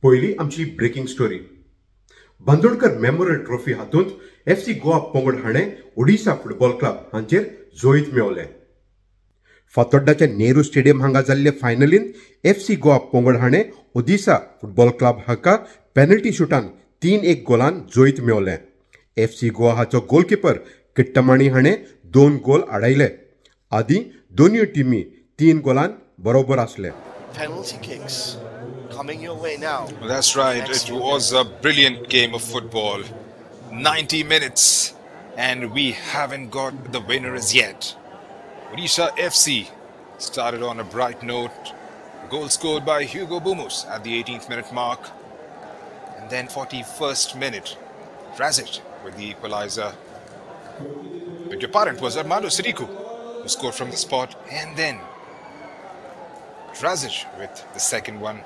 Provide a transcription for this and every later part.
पयली आमची breaking story. Bandodkar memorial trophy हातूंत FC गोवा पंगड हाणें ओडिशा फुटबॉल क्लब हांचेर जोईत मेळवलें. फातोड्डाच्या नेहरू स्टेडियम हांगा जाल्ले फायनलींत FC गोवा पंगड हाणें ओडिशा फुटबॉल क्लब हाका पेनल्टी शूटान 3-1 गोलान जोईत मेळवलें. FC गोवा हाचो गोलकीपर किट्टमाणी हाणें 2 गोल आडायले. आदी दोनूय टिमी 3 गोलान बरोबर आसले. Penalty kicks coming your way now. Well, that's right. It was a brilliant game of football. 90 minutes and we haven't got the winner as yet. Odisha FC started on a bright note. Goal scored by Hugo Bumus at the 18th minute mark. And then 41st minute, Razic with the equalizer. But your parent was Armando Sadiku, who scored from the spot. And then Razic with the second one.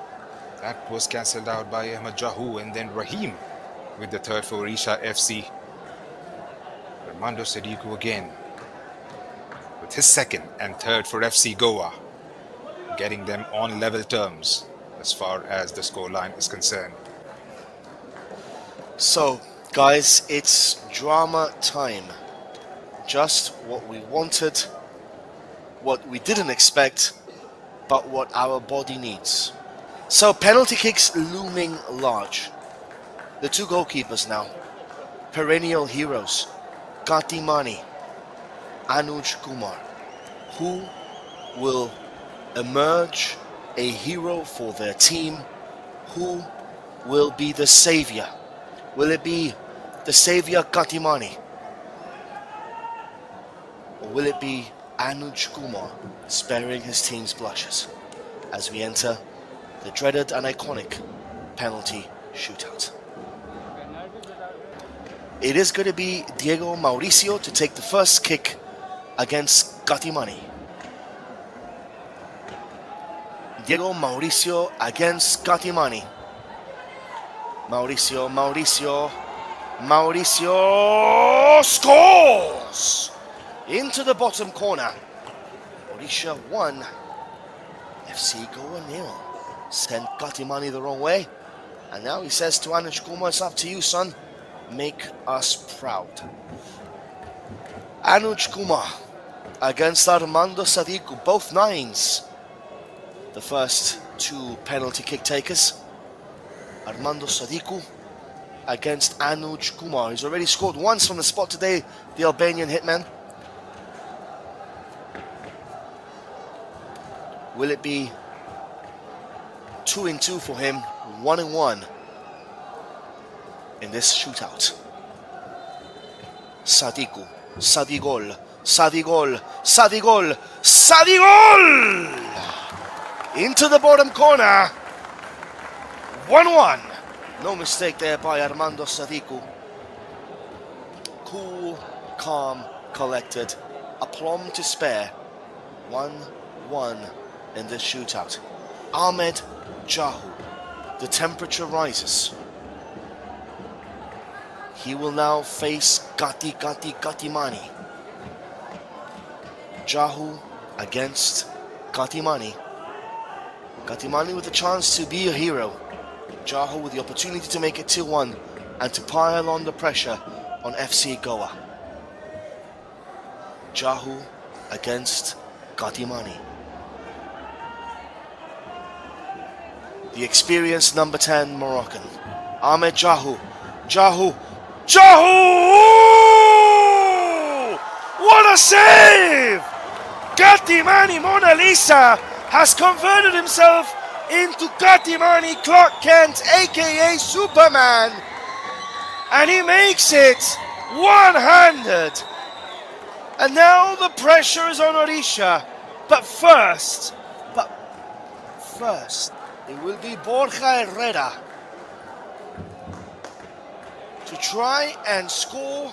That was cancelled out by Ahmed Jahu, and then Rahim with the third for Odisha FC. Armando Sadiku again with his second and third for FC Goa, getting them on level terms as far as the scoreline is concerned. So, guys, it's drama time. Just what we wanted, what we didn't expect, but what our body needs. So, penalty kicks looming large. The two goalkeepers now, perennial heroes, Gati Mani, Anuj Kumar. Who will emerge a hero for their team? Who will be the savior? Will it be the savior Gati Mani? Or will it be Anuj Kumar sparing his team's blushes as we enter the dreaded and iconic penalty shootout? It is going to be Diego Mauricio to take the first kick against Gati Mani. Diego Mauricio against Gati Mani. Mauricio scores! Into the bottom corner. Odisha 1, FC Goa 0. Sent Gati Mani the wrong way. And now he says to Anuj Kumar, it's up to you, son. Make us proud. Anuj Kumar against Armando Sadiku, both nines. The first two penalty kick takers. Armando Sadiku against Anuj Kumar. He's already scored once from the spot today, the Albanian hitman. Will it be 2-2 for him, 1-1 in this shootout? Sadigol! Into the bottom corner. 1-1. No mistake there by Armando Sadiku. Cool, calm, collected. Aplomb to spare. 1-1 in this shootout. Ahmed Jahu. The temperature rises. He will now face Gati Mani. Jahu against Gati Mani. Gati Mani with a chance to be a hero. Jahu with the opportunity to make it 2-1 and to pile on the pressure on FC Goa. Jahu against Gati Mani. The experienced number 10 Moroccan, Ahmed Jahu! What a save! Gati Mani Mona Lisa has converted himself into Gati Mani Clark Kent, aka Superman, and he makes it one-handed. And now the pressure is on Odisha, but first, it will be Borja Herrera to try and score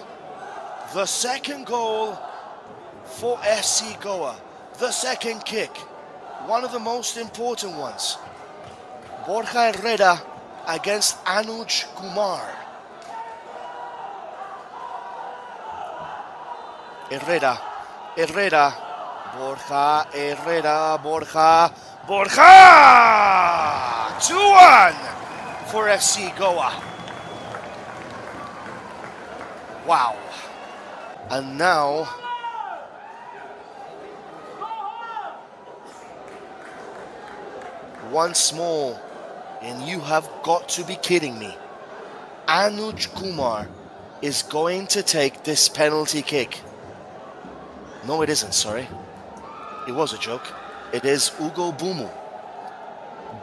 the second goal for FC Goa. The second kick, one of the most important ones. Borja Herrera against Anuj Kumar. Herrera, Borja! 2-1! for FC Goa. Wow. And now once more, and you have got to be kidding me, Anuj Kumar is going to take this penalty kick. No, it isn't, sorry. It was a joke. It is Ugo Bumu.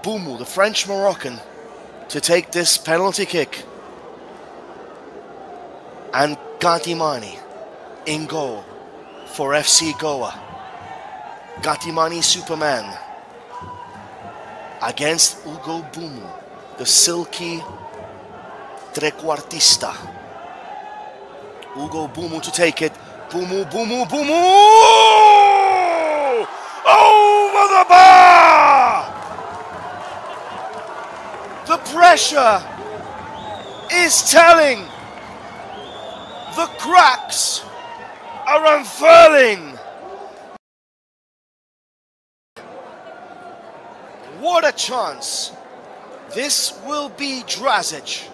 Bumu, the French Moroccan, to take this penalty kick. And Gatimani in goal for FC Goa. Gatimani Superman against Ugo Bumu, the silky trequartista. Ugo Bumu to take it. Bumu, Bumu, Bumu! Over the bar! The pressure is telling. The cracks are unfurling. What a chance. This will be Drazic.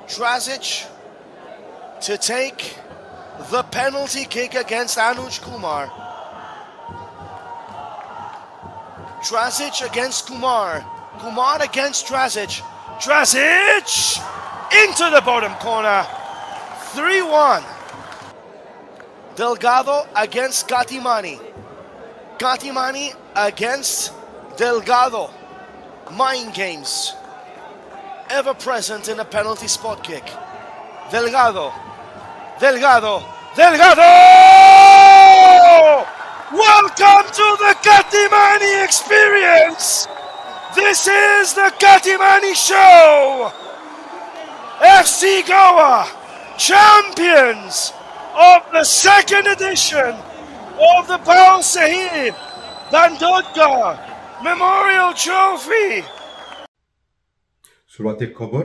Drazic to take the penalty kick against Anuj Kumar. Drazic against Kumar. Kumar against Drazic. Drazic into the bottom corner. 3-1. Delgado against Gatimani. Gatimani against Delgado. Mind games ever present in a penalty spot kick. Delgado. Delgado. Delgado! Welcome to the Gatimani experience! This is the Gatimani show! FC Goa, champions of the second edition of the Paul Sahib Bandodka Memorial Trophy. सुरुवातीक खबर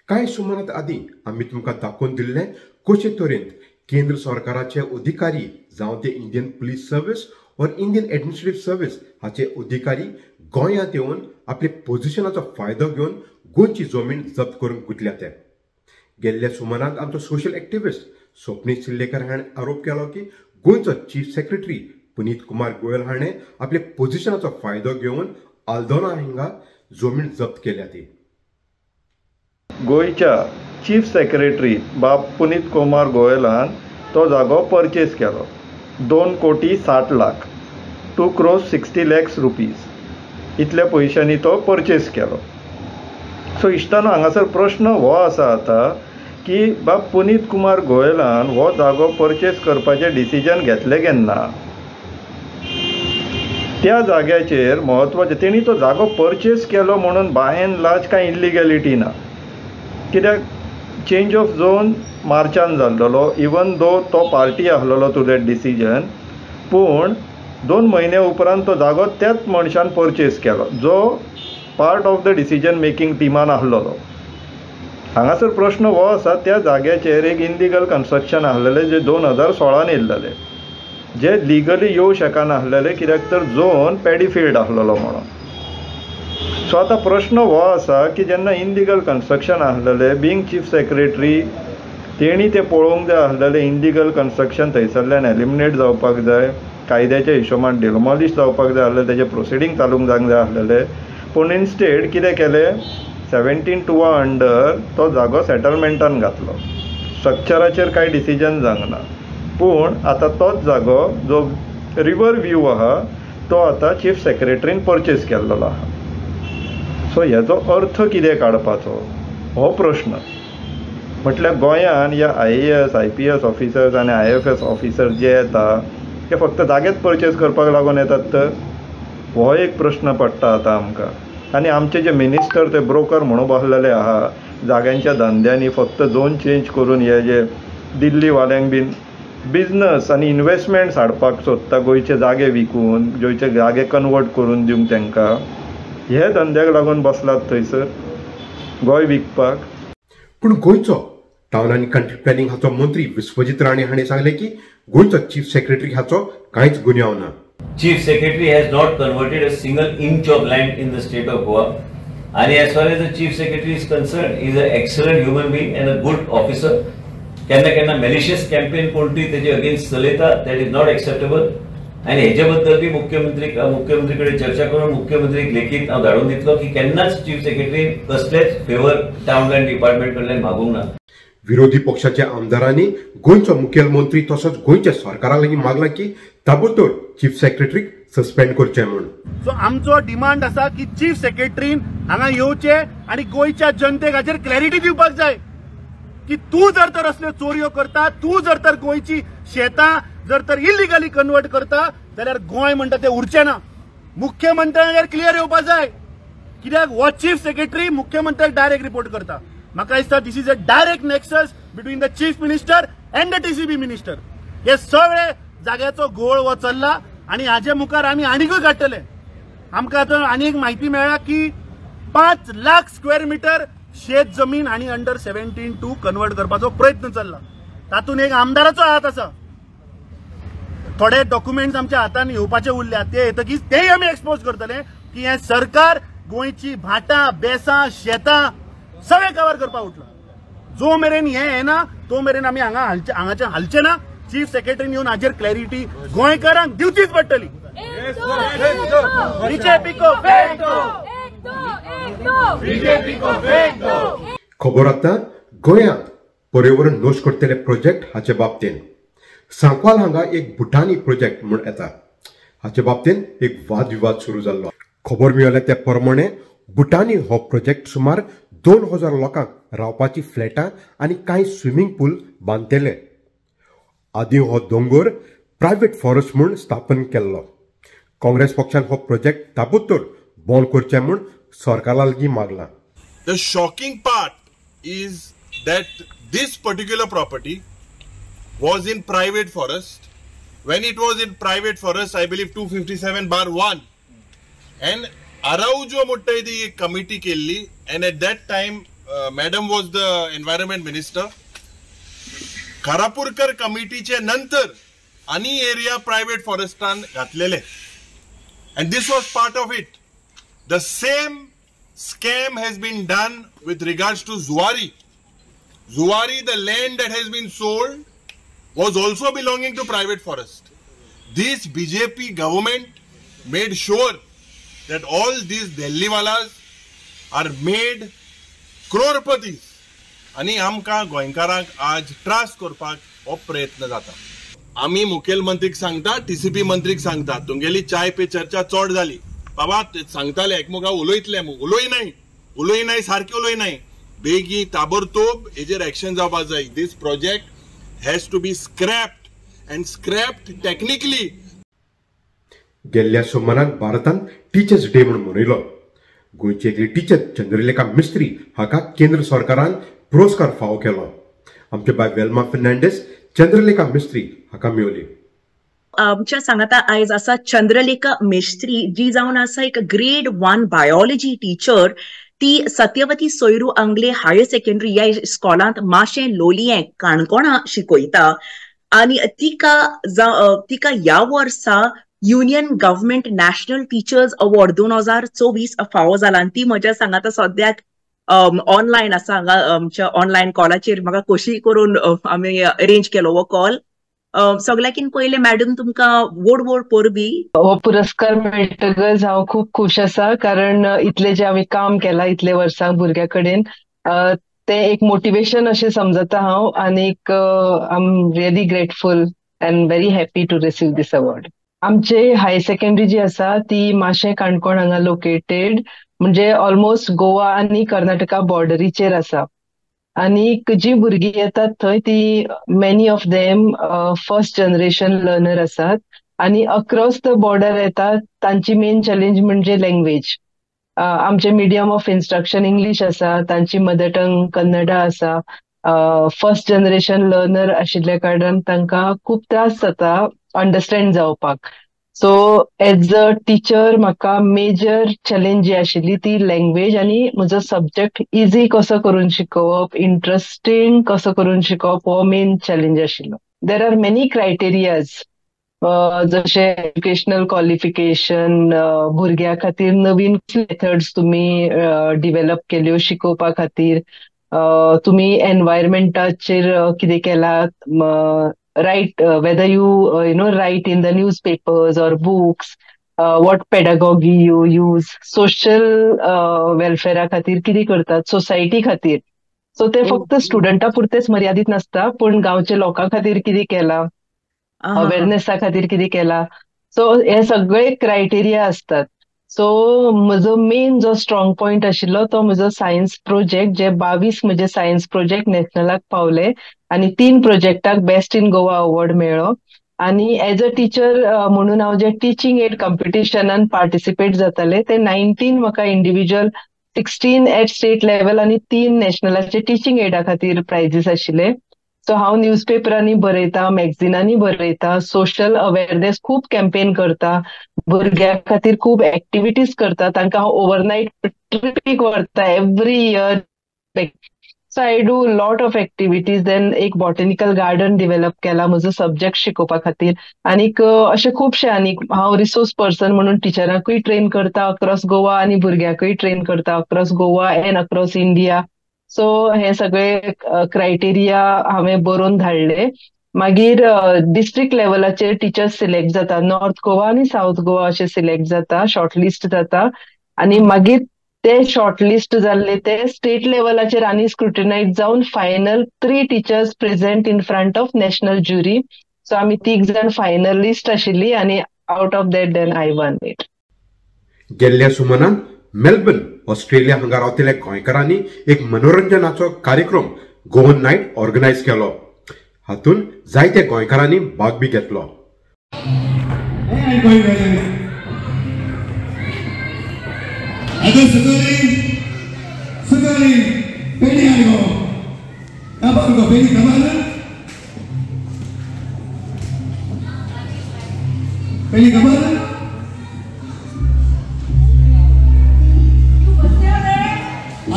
कांय सुमारात आदीं आमी तुमकां दाखोवन दिल्ले कशे तरेन केंद्र सरकाराचे अधिकारी जावं ते इंडियन पुलीस सर्व्हिस और इंडियन एडमिनिस्ट्रेटिव्ह सर्व्हिस हाचे अधिकारी गोंयांत येवन आपले पोझिशनाचो फायदो घेवन गोंयची जमीन जप्त करून गुंतल्या ते. गेल्ल्या सुमारांत आमचो सोशल एक्टिविस्ट स्वप्नील सिल्लेकर हाणें आरोप केलो की गोंयचो चीफ सेक्रेटरी पुनीत कुमार गोयल हाणें आपले पोझिशनाचो फायदो घेवन आल्दोना हिंगा जमीन जप्त केल्या ती. गोयच्या चीफ सेक्रेटरी बाब पुनीत कुमार गोयलान तो जागो परचेस केलो 2,60,00,000 ₹2,60,00,000 इतल्या पयशांनी तो परचेस केलो. सो इश्टानो हांगासर प्रश्न हो आसा आतां की बाब पुनीत कुमार गोयलान हो जागो परचेस करपाचें डिसिजन घेतलें केन्ना. त्या जाग्याचेर म्हत्वाचें तेणी तो जागो परचेस केलो म्हणून बाय एंड लार्ज कांय इल्लिगॅलिटी ना. कित्याक चेंज ऑफ झोन मार्चान जाल्लो इवन दो तो पार्टी आसलेलो टू दॅट डिसिजन, पूण 2 म्हयने उपरांत तो जागो त्याच मनशान परचेस केलो जो part of the decision making टिमान आसलेलो. हांगासर प्रश्न हो आसा त्या जाग्याचेर एक इनलिगल कन्स्ट्रक्शन आसलेलें जे 2016 येयल्लें जे लिगली येवं शकनासलेलें कित्याक तर झोन पॅडीफिल्ड आसलेलो म्हणून. सो आतां प्रश्न हो आसा की जेन्ना इनलिगल कन्स्ट्रक्शन आसलेलें बींग चीफ सेक्रेटरी तेणी तें पळोवंक जाय आसलेलें इनलिगल कन्स्ट्रक्शन थंयसरल्यान एलिमिनेट जावपाक जाय, कायद्याच्या हिशोबान डिमॉलिश जावपाक जाय आसलें, तेजें प्रोसिडींग चालूंक जावंक जाय आसलेलें. पूण इन्स्टेड कितें केलें 17(2) अंडर तो जागो सेटलमेंटान घातलो. स्ट्रक्चराचेर कांय डिसिजन जावंक ना, पूण आतां तोच जागो जो रिवर व्यू आहा तो आतां चीफ सेक्रेटरीन परचेस केल्लो आहा. सो हेजो अर्थ कितें काडपाचो हो प्रश्न. म्हटल्यार गोंयान ह्या IAS IPS ऑफिसर्स आनी IFS ऑफिसर्स जे येता ते फक्त जागेच परचेस करपाक लागून येतात तर हो एक प्रश्न पडटा आतां आमकां. आनी आमचे जे मिनिस्टर ते ब्रोकर म्हणून बसलेले आहा जाग्यांच्या धंद्यांनी फक्त झोन चेंज करून हे जे दिल्लीवाल्यांक बीन बिजनस आनी इन्वेस्टमेंट्स हाडपाक सोदता गोंयचे जागे विकून, गोंयचे जागे कन्वर्ट करून दिवंक तांकां, हे धंद्याक लागून बसलात थंयसर गोंय विकपाक. पूण गोंयचो टावन आनी कंट्री प्लॅनिंग हाचो मंत्री विश्वजीत राणे हाणें सांगलें की गोंयचो चीफ सेक्रेटरी हाचो कांयच गुन्यांव ना. Chief Secretary has not converted a single inch of land in the state of Goa. आणि as far as the chief secretary is concerned, he is an excellent human being and a good officer. केन्ना केन्ना malicious campaign कोणती तेजे against चलयता, that is not acceptable. आणि हेच्याबद्दल B मुख्यमंत्रीकडे चर्चा करून मुख्यमंत्रीक लेखीत हांव धाडून दितलो की केन्नाच चीफ सेक्रेटरी कसलेच फेवर टाउन प्लॅन डिपार्टमेंट कडल्यान मागूंक ना. विरोधी पक्षाच्या आमदारांनी गोंयचो मुखेलमंत्री तसोच गोंयच्या सरकारा लागीं मागला की ताबडतोब चीफ सेक्रेटरीक सस्पेंड करचे म्हणून. सो आमचो डिमांड आसा की चीफ सेक्रेटरीन हांगा येवचे आणि गोंयच्या जनतेक हाचेर क्लॅरिटी दिवपाक जाय की तूं जर तर असल्यो चोरयो करता, तूं जर तर गोंयची शेतां जर तर इलिगली कन्वर्ट करता जाल्यार गोंय म्हणटा ते उरचें ना. मुख्यमंत्र्याचेर क्लियर येवपाक जाय, कित्याक हो चीफ सेक्रेटरी मुख्यमंत्र्याक डायरेक्ट रिपोर्ट करता. म्हाका दिसता this is a direct nexus between the chief minister and the TCB minister. हे सगळे जाग्याचो घोळ हो चल्ला आणि हाचे मुखार आमी आनीकूय काडटले. आमकां आतां आनी एक म्हायती मेळ्ळा की 5 लाख स्क्वेअर मिटर शेत जमीन आणि अंडर 17 कन्वर्ट करपाचो प्रयत्न चल्ला. तातूंत एक आमदाराचो हात आसा. थोडे डॉक्युमेंट्स आमच्या हातान येवपाचे उरल्या, ते येतकीच तेय आमी एक्सपोज करतले की हे सरकार गोंयची भाटां बेसां शेतां सगळे कवर करपाक उठला. जो मेरेन हे येना तो मेरेन आमी हांगाचे हालचे ना. चीफ सेक्रेटरीन येवन हाचेर क्लॅरिटी गोंयकारांक दिवचीच पडटली. खबर आतां गोंयांत पर्यावरण नोश करतले प्रोजेक्ट हाचे बाबतींत. सांकवाल हांगा एक भुटानी प्रोजेक्ट म्हूण येता. हाचे बाबतींत एक वाद विवाद सुरू जाल्लो. खबर मेळ्ळ्या ते प्रमाणे भुटानी हो प्रोजेक्ट सुमार 2000 लोकांक रावपाची फ्लॅटां आनी कांय स्विमींग पूल बांदतले. आदीं हो दोंगर प्रायव्हेट फॉरेस्ट म्हूण स्थापन केल्लो. काँग्रेस पक्षान हो प्रोजेक्ट ताबडतोब बंद करचे म्हूण सरकारा लागीं मागला. The shocking part is that this particular property was in private forest. When it was in private forest, I believe 257/1, and Araujo म्हणटा ती committee केल्ली, and at that time madam was the environment minister. खरापूरकर कमिटीचे नंतर आणि area private फॉरेस्टान घातलेले, and this was part of it. The same scam has been done with regards to Zuari. Zuari, the land that has been sold, was also belonging to private forest. This BJP government made sure that all these Delhiwalas are made crorepati's. आणि आमकां गोंयकारांक आज त्रास करपाक हो प्रयत्न जाता. आमी मुखेलमंत्रीक सांगता, टीसीपी मंत्रीक सांगता, तुमगेली चाय पे चर्चा चड जाली. बाबा सांगताले एकमेका उलयतले, उलोय नाही सारके उलोय नाही. बेगी ताबडतोब हेजेर एक्शन जावपाक जाय. This project has to be scrapped and scrapped technically. गेल्ल्या सोमाराक भारतान टीचर्स डे म्हणून मनयलो. गोंयची एकली टीचर चंद्रलेखा मिस्त्री हाका केंद्र सरकारान पुरस्कार फावो केलो. आमचे बाय वेल्मा फर्नांडीस चंद्रलेखा मिस्त्री हाका मेळ्ळी. आमच्या सांगाता आयज आसा चंद्रलेखा मिस्त्री, जी जावन आसा एक ग्रेड 1 बायोलॉजी टीचर. ती सत्यवती सोयरू आंगले हायर सेकंडरी ह्या स्कॉलांत माशें लोलयें काणकोणा शिकयता. आनी तिका ह्या वर्सा union government national teachers award 2024 फावो जाला. आनी ती म्हज्या सांगाता सद्याक ऑनलायन आसा. हांगा आमच्या ऑनलायन कॉलाचेर म्हाका कशी करून आमी अरेंज केलो हो कॉल. सगळ्याकीन पयले मॅडम तुमकां व्हड परबी. हो पुरस्कार मेळटकच हांव खूब खूश आसा, कारण इतले जे हांवें काम केलां इतले वर्सां भुरग्या कडेन, ते एक मोटिवेशन अशें समजता हांव. आनीक I am really grateful and very happy to receive this award. आमचे हायर सेकंडरी जी आसा ती माशें काणकोण हांगा लोकेटेड, म्हणजे ऑलमोस्ट गोवा आनी कर्नाटका बॉर्डरीचेर आसा. आनीक जी भुरगीं येतात थंय ती many of them first generation learner आसात. आनी अक्रॉस द बॉर्डर येतात, तांची मेन चॅलेंज म्हणजे लँग्वेज. आमचे मिडियम ऑफ इन्स्ट्रक्शन इंग्लीश आसा, तांची मदर टंग कन्नडा आसा. फर्स्ट जनरेशन लर्नर आशिल्ल्या कारणान तांकां खूब त्रास जाता अंडरस्टँड जावपाक. सो एज अ टीचर म्हाका मेजर चॅलेंज जी आशिल्ली ती लँग्वेज आनी म्हजो सब्जेक्ट इजी कसो करून शिकोवप, इंटरेस्टिंग कसो करून शिकोवप, हो मेन चॅलेंज आशिल्लो. देर आर मेनी क्रायटेरियाज जशे एज्युकेशनल क्वॉलिफिकेशन, भुरग्या खातीर नवीन मेथड्स तुम्ही डिव्हेलप केल्यो शिकोवपा खातीर, तुम्ही एनवायरमेंटाचेर कितें केला, write whether you know write in the news papers or books, what pedagogy you use, social वेलफेअरा खातीर कितें करतात, सोसायटी खातीर. सो ते फक्त स्टुडंटा पुरतेच मर्यादित नसता, पण गांवच्या लोकां खातीर कितें केला, अवेअरनेसा खातीर कितें केला. सो हे सगळे क्रायटेरिया असतात. सो म्हजो मेन जो स्ट्रॉंग पॉइंट आशिल्लो तो म्हजो सायन्स प्रोजेक्ट, जे 22 म्हजे सायन्स प्रोजेक्ट नॅशनलाक पावले आनी 3 प्रोजेक्टाक बेस्ट इन गोवा अवॉर्ड मेळ्ळो. आणि एज अ टीचर म्हणून हांव जे टीचिंग एड कॉम्पिटिशनान पार्टिसिपेट जाताले ते 19 म्हाका इंडिव्हिज्युअल, 16 एट स्टेट लेवल आणि 3 नॅशनलाचे टीचिंग एडा खातीर प्रायजीस आशिल्ले. सो हांव न्यूजपेपरांनी बरयता, मॅगझिनांनी बरयता, सोशल अवेअरनेस खूब कॅम्पेन करता, भुरग्यां खातीर खूब एक्टिविटीज करता, तांकां हांव ओव्हरनायट ट्रिपीक व्हरता every year. So I do lot of activities. Then एक बॉटॅनिकल गार्डन डिव्हेलप केला म्हजो सब्जेक्ट शिकोवपा खातीर. आनीक अशें खुबशे, आनीक हांव रिसोर्स पर्सन म्हणून टिचरांकूय ट्रेन करता अक्रॉस गोवा आनी भुरग्यांकूय ट्रेन करता across Goa and across India. So हे सगळे क्रायटेरिया हांवें बरोवन धाडले. मागीर डिस्ट्रिक्ट लेवलाचेर टीचर्स सिलेक्ट जाता, नॉर्थ गोवा आनी साऊथ गोवा अशें सिलेक्ट जाता, शॉर्टलिस्ट जाता. आनी मागीर ते शॉर्टलिस्ट जाल्ले ते स्टेट लेवलाचेर आनी स्क्रुटिनायज जावन final 3 teachers present in front of national jury. So आमी 3 जाण फायनलिस्ट आशिल्ली आनी out of that then I won it. गेल्ल्या सुमनान मेलबर्न ऑस्ट्रेलिया हांगा रावतल्या गोंयकारांनी एक मनोरंजनाचो कार्यक्रम गोवन नायट ऑर्गनायज केलो. हातून जायत्या गोंयकारांनी भाग बी घेतलो.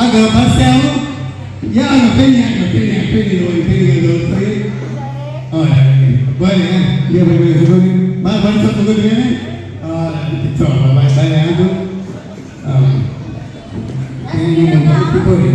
Agak pasal, ya agak pilih dulu. Oh, boleh kan? Dia boleh sebut. Mana satu tu ni? Itu apa? Saya itu. Ini mungkin itu boleh.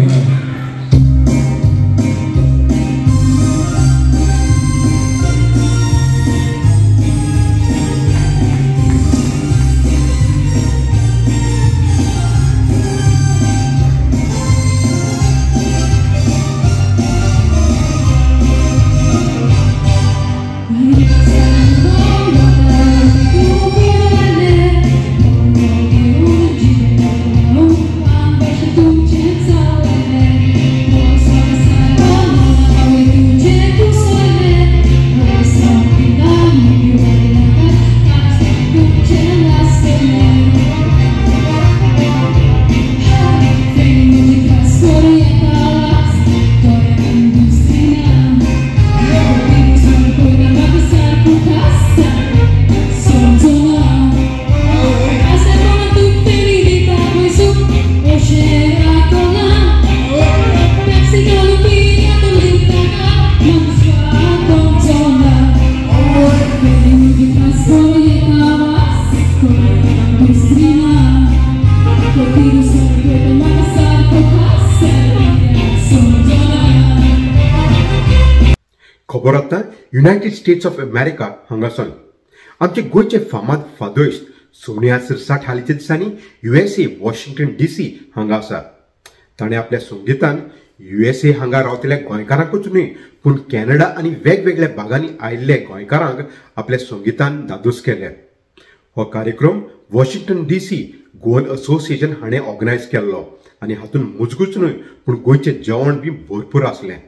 खबर आतां युनायटेड स्टेट्स ऑफ अमेरिका हांगासान आमचे गोंयचे फामाद फादोइस्ट सोनिया सिरसाट हालींच्या दिसांनी USA वॉशिंग्टन DC हांगा आसा. ताणें आपल्या संगीतान USA हांगा रावतल्या गोंयकारांकूच न्हय पूण कॅनडा आनी वेगवेगळ्या भागांनी आयिल्ले गोंयकारांक आपल्या संगीतान दादूस केले. हो कार्यक्रम वॉशिंग्टन DC गोवन असोसिएशन हाणें ऑर्गनायज केल्लो आनी हातूंत मुजगूच न्हय पूण गोंयचें जेवण बी भरपूर आसलें.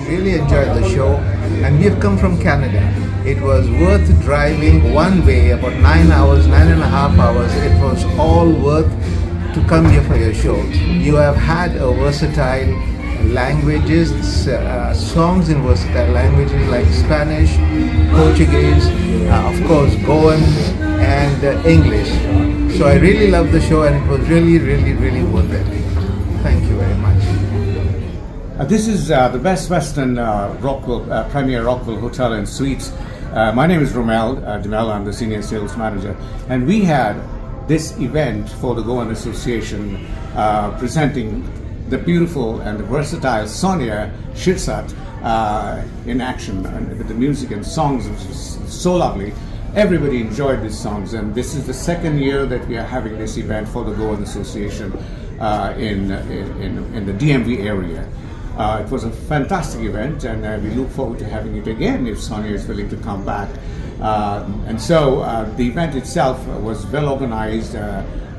Really enjoyed the show, and we have come from Canada. It was worth driving one way, about 9 hours, 9.5 hours. It was all worth to come here for your show. You have had a versatile languages, songs in versatile languages like Spanish, Portuguese, of course Goan and English. So I really loved the show, and it was really worth it. Thank you very much. This is the Best Western Premier Rockville Hotel and Suites. My name is Romel Demel. I'm the Senior Sales Manager. And we had this event for the Goan Association presenting the beautiful and the versatile Sonia Shirsat in action, and with the music and songs. It was so lovely. Everybody enjoyed these songs, and this is the second year that we are having this event for the Goan Association in the DMV area. It was a fantastic event, and we look forward to having it again if Sonia is willing to come back. And so the event itself was well organized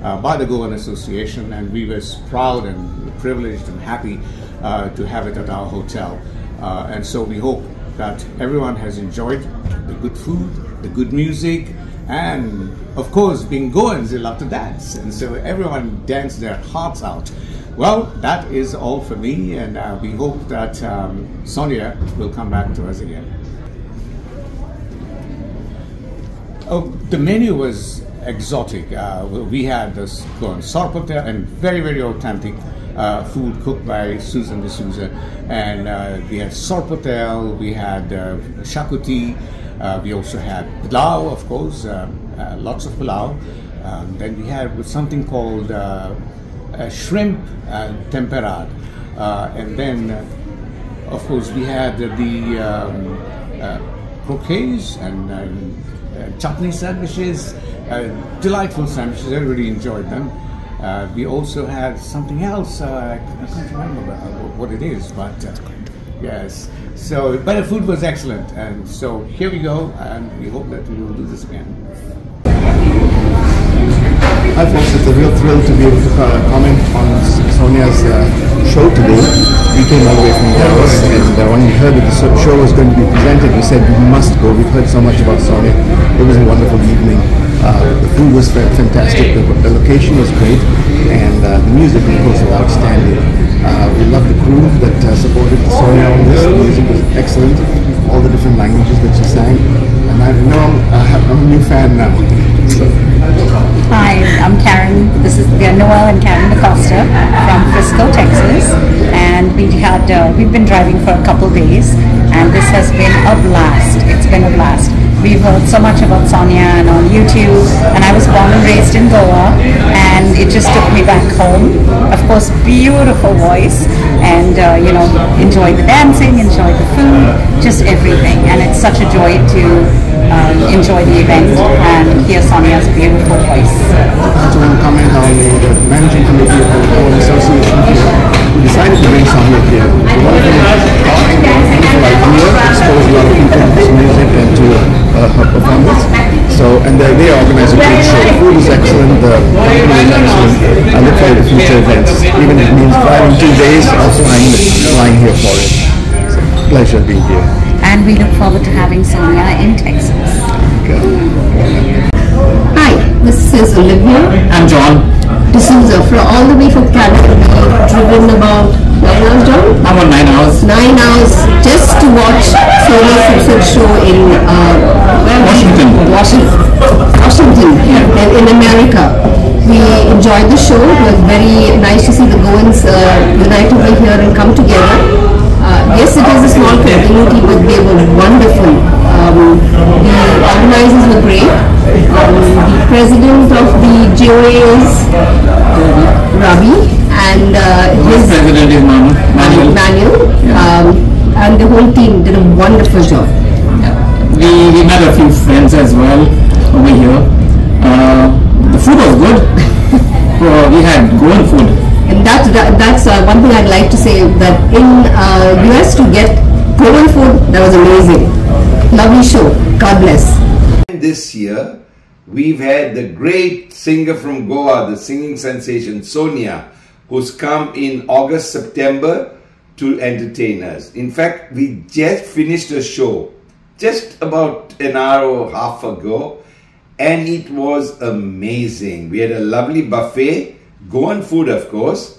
by the Goan Association, and we were proud and privileged and happy to have it at our hotel. And so we hope that everyone has enjoyed the good food, the good music, and of course, being Goans, they love to dance, and so everyone danced their hearts out. Well, that is all for me, and we hope that Sonia will come back to us again. Oh, the menu was exotic. We had this Goan sorpotel and very authentic food cooked by Susan D'Souza, and we had sorpotel, we had shakuti, we also had pilau, of course, lots of pilau. Then we had something called shrimp temperad, and then of course we had the croquets and chutney sandwiches, delightful sandwiches. Everybody enjoyed them. We also had something else, I can't remember what it is, but yes. So, but the food was excellent, and so here we go, and we hope that we will do this again. Hi folks, it's a real thrill to be able to comment on Sonia's show today. We came all the way from Dallas, and when we heard that the show was going to be presented, we said we must go. We've heard so much about Sonia. It was a wonderful evening. The food was fantastic, the location was great, and the music, of course, was outstanding. We loved the crew that supported Sonia on this. The music was excellent, all the different languages that she sang, and I know I'm a new fan now. So. Hi, I'm Karen. We are Noel and Karen DaCosta from Frisco, Texas, and we've been driving for a couple days, and this has been a blast. It's been a blast. We've heard so much about Sonia and on YouTube, and I was born and raised in Goa, and it just took me back home. Of course, beautiful voice, and enjoy the dancing, enjoy the food, just everything. And it's such a joy to enjoy the event and hear Sonia's beautiful voice. I just want to comment on the managing committee of the Goan Association here. We decided to bring Sonia here. One of them was a wonderful idea to expose a lot of people to this music and to her performance. So, and they organize a great show. The food is excellent, the company is excellent. I look forward to future events, even if it means driving 2 days or flying here for it. It's a pleasure being here. And we look forward to having Sonia in Texas. Hi, this is Olivia. I'm John. This is all the way from Canada. We've driven about 9 hours, John? I'm on 9 hours. 9 hours just to watch Sonia Shirsat show in Washington, and in America. We enjoyed the show. It was very nice to see the Goans united here and come together. Yes, it is a small continuity, but they were wonderful. The organizers were great. The president of the GOA is Ravi, and his president is Manuel. And the whole team did a wonderful job. We met a few friends as well over here. The food was good. We had Goan food. And that's one thing I'd like to say, that in US to get Goan food, that was amazing. Lovely show. God bless. This year, we've had the great singer from Goa, the singing sensation Sonia, who's come in August, September to entertain us. In fact, we just finished a show just about an hour or half ago, and it was amazing. We had a lovely buffet, Goan food of course,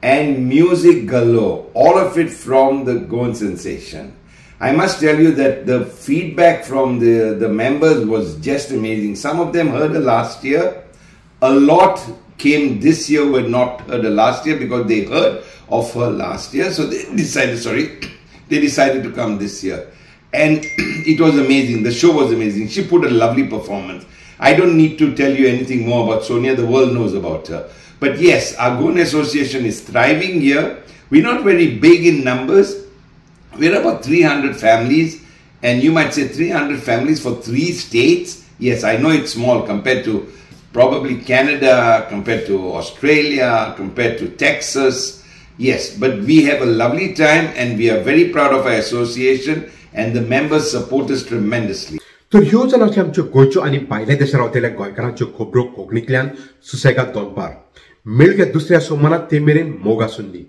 and music galore, all of it from the Goan sensation. I must tell you that the feedback from the members was just amazing. Some of them heard her last year. A lot came this year who had not heard her last year because they heard of her last year. So they decided to come this year. And it was amazing. The show was amazing. She put a lovely performance. I don't need to tell you anything more about Sonia. The world knows about her. But yes, our Goan Association is thriving here. We're not very big in numbers. We're about 300 families, and you might say 300 families for 3 states. Yes, I know it's small compared to probably Canada, compared to Australia, compared to Texas. Yes, but we have a lovely time, and we are very proud of our association, and the members support us tremendously. तर ह्यो जालो आमच्यो गोंयच्यो आनी भायल्या देशां रावतल्या गोंयकारांच्यो खबरो कोंकणींतल्यान सुसेगाद दोनपार. मेळघे दुसऱ्या सोमारात ते मेरेन मोग आसूंदी.